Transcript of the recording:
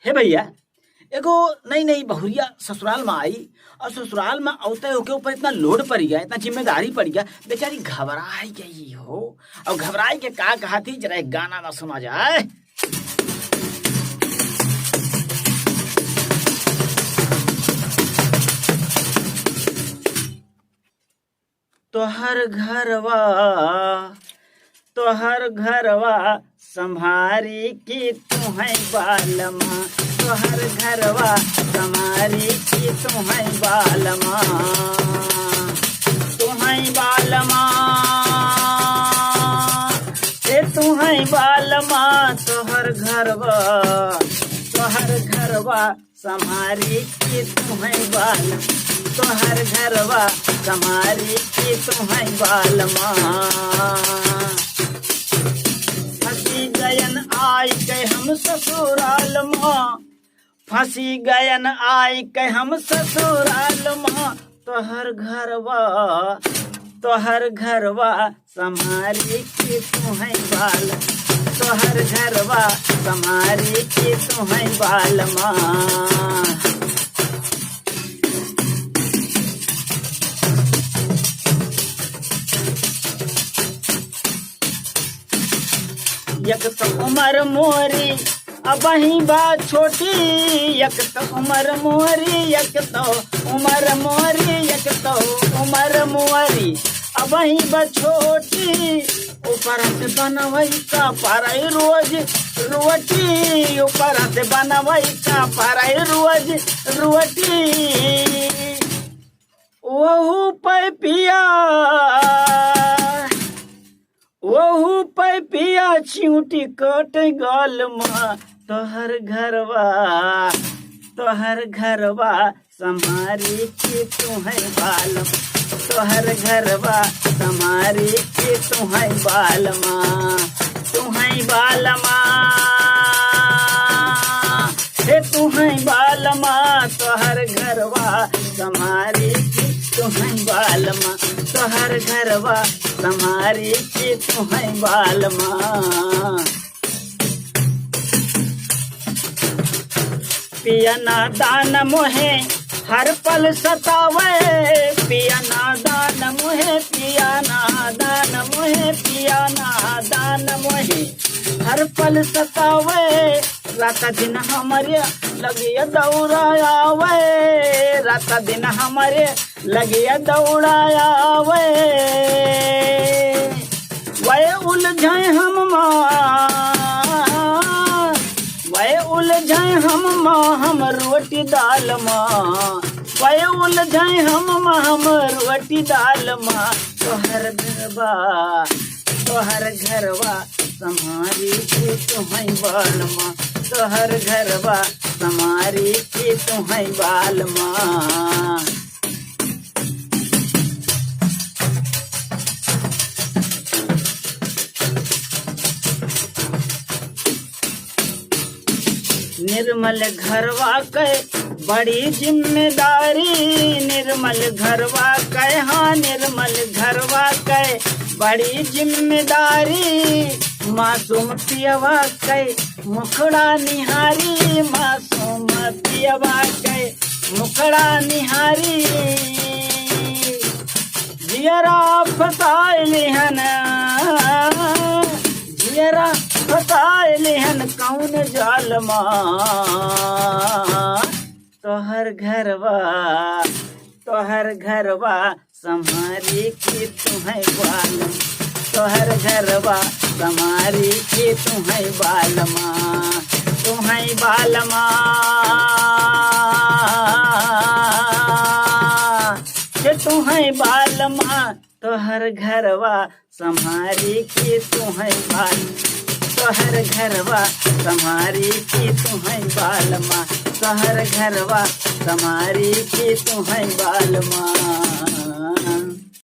हे भैया, एगो नई नई बहुरिया ससुराल में आई और ससुराल में औते होके ऊपर इतना लोड पड़ गया, इतना जिम्मेदारी पड़ गया, बेचारी घबराई गई हो। और घबराई के का कहा थी, जरा एक गाना में सुना जाए। तोहर घरवा संभारी की तुम्हें बालमा, तोहर घरवा संभारी की तुम्हें बालमा, तुम्हें बालमा से तुम्हें बालमा, तोहर घरवा संभारी की तुम्हें बालमा, तोहर घरवा संभारी की तुम्हें बालमा। फंसी गयन आई के हम ससुराल माँ, फंसी गयन आई के हम ससुराल माँ, तोहर घरवा संभारी की तुम्हें बाल, तोहर घरवा संभारी की तुम्हें बाल माँ। एक तो उमर मोरी अब ही बात छोटी, एक तो उमर मोरी, एक तो उमर मोरी, एक तो उमर मोरी अब ही छोटी। ऊपर से बनवई का पाराई रोज रोटी, ऊपर से बनवई का पाराई रोज रोटी। वहू पे पिया, वहू पे पिया चिंटी कट गल माँ, तोहर घरवा संभारी की तुम्हें बाल, तोहर घरवा संभारी की तुम्हें बाल माँ, तुम्हें बाल माँ हे तुम्हें बाल माँ, तोहर घरवा संभारी की तुम्हें बाल माँ, तोहर घरवा संभारी की तुम्हें बाल माँ। पिया नादान मोहे हर पल सतावे, पिया नादान मोहे, पिया नादान मोहे, पिया नादान मोहे हर पल सतावे। रात दिन हमारे लगिया दौड़ायावे, रात दिन हमारे लगिया दौड़ायावे। वह उलझाए हम उलझाए हम रोटी दाल माँ, वह उलझाए हम रोटी दाल माँ। तोहर घरवा संभारी की तुम्हें बाल माँ, तोहर घरवा संभारी की तुम्हें बाल माँ। निर्मल घरवा के बड़ी जिम्मेदारी, निर्मल घरवा के, हाँ निर्मल घरवा के बड़ी जिम्मेदारी। मासूम पियवा के मुखड़ा निहारी, मासूम पियवा के मुखड़ा निहारी। जियरा फसाइली हन, जियरा फसाइली हन कौन जाल माँ। तोहर घरवा संभारी की तुम्हें बाल, तोहर घरवा संभारी की तुम्हें बाल माँ, तुम्हें बाल माँ के तुम्हें बाल माँ। तोहर घरवा संभारी की तुम्हें बाल, तोहर घरवा संभारी की तुम्हें बाल माँ, तोहर घरवा संभारी की तुम्हें बाल माँ।